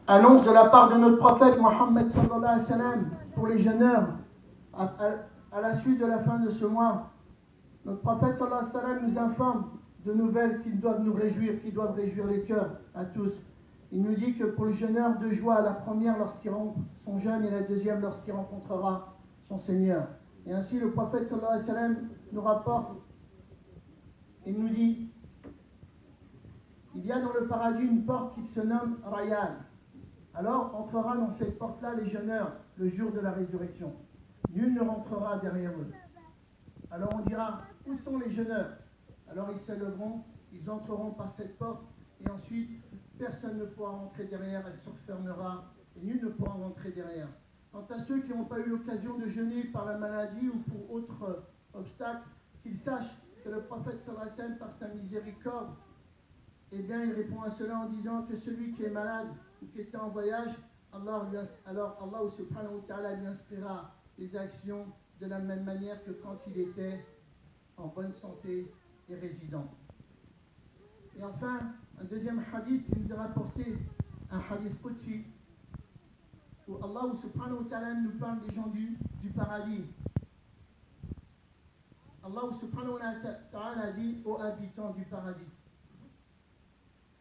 annonce de la part de notre prophète Mohammed sallallahu alayhi wa sallam pour les jeûneurs à la suite de la fin de ce mois. Notre prophète sallallahu alayhi wa sallam nous informe de nouvelles qui doivent nous réjouir, qui doivent réjouir les cœurs à tous. Il nous dit que pour le jeûneur, deux joies, la première lorsqu'il rompt son jeûne et la deuxième lorsqu'il rencontrera son Seigneur. Et ainsi le prophète sallallahu alayhi wa sallam nous rapporte, il nous dit, il y a dans le paradis une porte qui se nomme Rayyan. Alors entrera dans cette porte-là les jeûneurs le jour de la résurrection. Nul ne rentrera derrière eux. Alors on dira, où sont les jeûneurs? Alors ils se lèveront, ils entreront par cette porte, et ensuite personne ne pourra rentrer derrière, elle se refermera, et nul ne pourra rentrer derrière. Quant à ceux qui n'ont pas eu l'occasion de jeûner par la maladie ou pour autre obstacle, qu'ils sachent que le prophète sallallahu alayhi wa sallam, par sa miséricorde, eh bien il répond à cela en disant que celui qui est malade ou qui était en voyage, alors Allah subhanahu wa ta'ala lui inspirera les actions de la même manière que quand il était en bonne santé et résident. Et enfin, un deuxième hadith qui nous est rapporté, un hadith Qudsi, où Allah subhanahu wa ta'ala nous parle des gens du paradis. Allah subhanahu wa ta'ala dit aux habitants du paradis.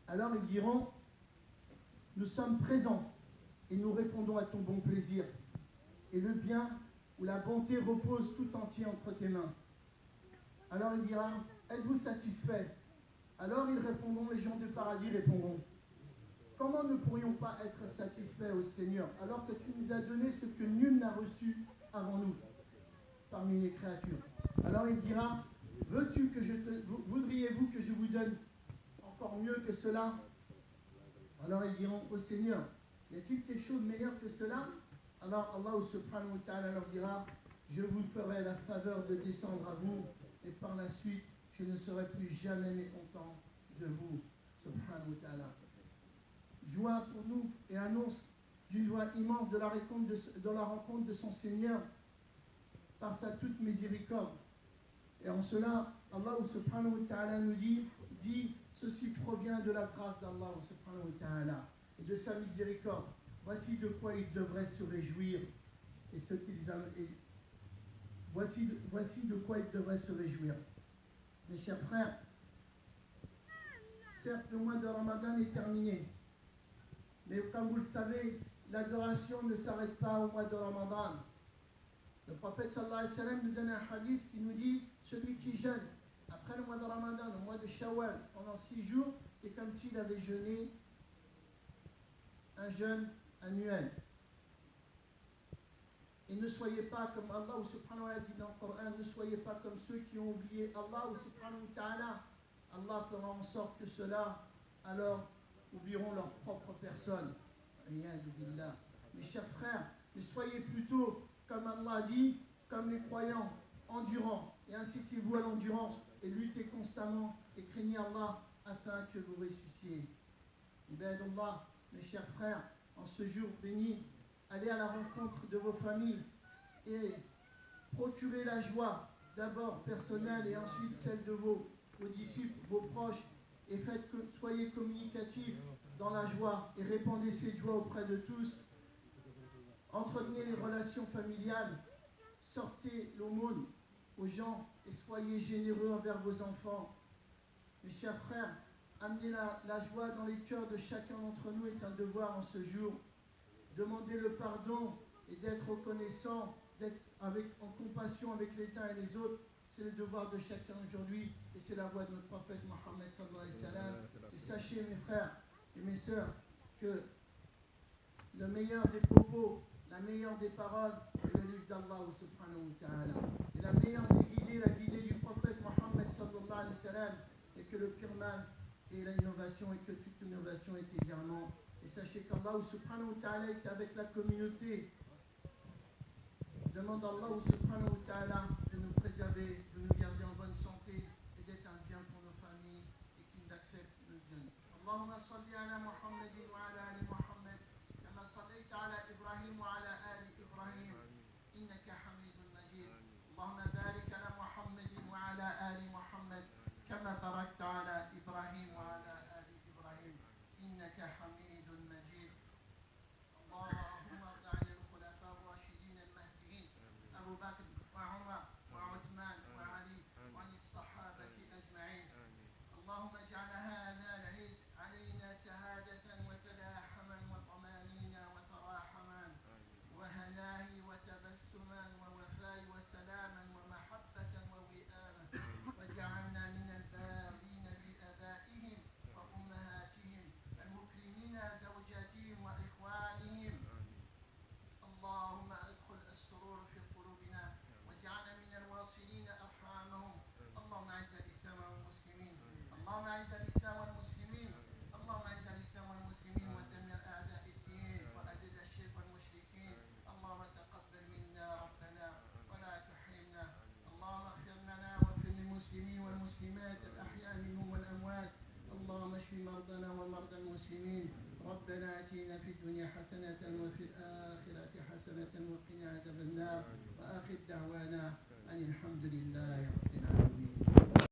Alors ils diront, nous sommes présents et nous répondons à ton bon plaisir. Et le bien ou la bonté repose tout entier entre tes mains. Alors il dira, êtes-vous satisfaits? Alors ils répondront, les gens du paradis répondront, comment ne pourrions pas être satisfaits au Seigneur, alors que tu nous as donné ce que nul n'a reçu avant nous, parmi les créatures? Alors il dira, voudriez-vous que je vous donne encore mieux que cela? Alors ils diront, au Seigneur, y a-t-il quelque chose de meilleur que cela? Alors Allah subhanahu wa ta'ala leur dira, je vous ferai la faveur de descendre à vous, et par la suite, je ne serai plus jamais mécontent de vous, subhanahu wa ta'ala. Joie pour nous et annonce d'une joie immense de la rencontre de son Seigneur par sa toute miséricorde. Et en cela, Allah subhanahu wa ta'ala nous dit, ceci provient de la grâce d'Allah subhanahu wa ta'ala et de sa miséricorde. Voici de quoi ils devraient se réjouir et voici de quoi ils devraient se réjouir. Mes chers frères, certes le mois de Ramadan est terminé, mais comme vous le savez, l'adoration ne s'arrête pas au mois de Ramadan. Le prophète sallallahu alayhi wa sallam nous donne un hadith qui nous dit, celui qui jeûne après le mois de Ramadan, le mois de Shawwal, pendant 6 jours, c'est comme s'il avait jeûné un jeûne annuel. Et ne soyez pas comme Allah subhanahu wa ta'ala dit dans le Coran, ne soyez pas comme ceux qui ont oublié Allah subhanahu wa ta'ala. Allah fera en sorte que ceux-là, alors, oublieront leur propre personne. Mes chers frères, mais soyez plutôt, comme Allah dit, comme les croyants, endurants, et incitez-vous à l'endurance, et luttez constamment, et craignez Allah, afin que vous réussissiez. Ibadallah, mes chers frères, en ce jour béni, allez à la rencontre de vos familles et procurez la joie, d'abord personnelle et ensuite celle de vos disciples, vos proches, et soyez communicatifs dans la joie et répandez cette joie auprès de tous. Entretenez les relations familiales, sortez l'aumône aux gens et soyez généreux envers vos enfants. Mes chers frères, amener la joie dans les cœurs de chacun d'entre nous est un devoir en ce jour. Demander le pardon et d'être reconnaissant, d'être en compassion avec les uns et les autres, c'est le devoir de chacun aujourd'hui et c'est la voie de notre prophète Mohammed sallallahu alayhi wa sallam. Et sachez mes frères et mes sœurs que le meilleur des propos, la meilleure des paroles est le livre d'Allah subhanahu wa ta'ala. Et la meilleure des guidées, la guidée du prophète Mohammed sallallahu alayhi wa sallam, et que le pire mal est l'innovation et que toute innovation est également. Et sachez qu'Allah subhanahu wa ta'ala est avec la communauté. Demande à Allah subhanahu wa ta'ala de nous préserver, de nous garder en bonne santé et d'être un bien pour nos familles et qu'il accepte nos jeûnes. Allahumma salli ala Muhammadin wa ala ali Muhammad kama sallaita ala Ibrahim wa ala ali Ibrahim innaka hamidun majid. Allahumma barik ala Muhammadin wa ala ali Muhammad kama barakta ala Ibrahim wa ala ali Ibrahim innaka hamidun majid. أعز الإسلام والمسلمين، اللهم أعز الإسلام والمسلمين ودمر أعداء الدين وأذل الشرك والمشركين. اللهم تقبل منا ربنا ولا تحرمنا. اللهم اغفر لنا واغفر للمسلمين والمسلمات الأحياء منهم والأموات. اللهم اشف مرضنا ومرضى المسلمين. ربنا آتنا في الدنيا حسنة وفي الآخرة حسنة وقنا عذاب النار. وآخر دعوانا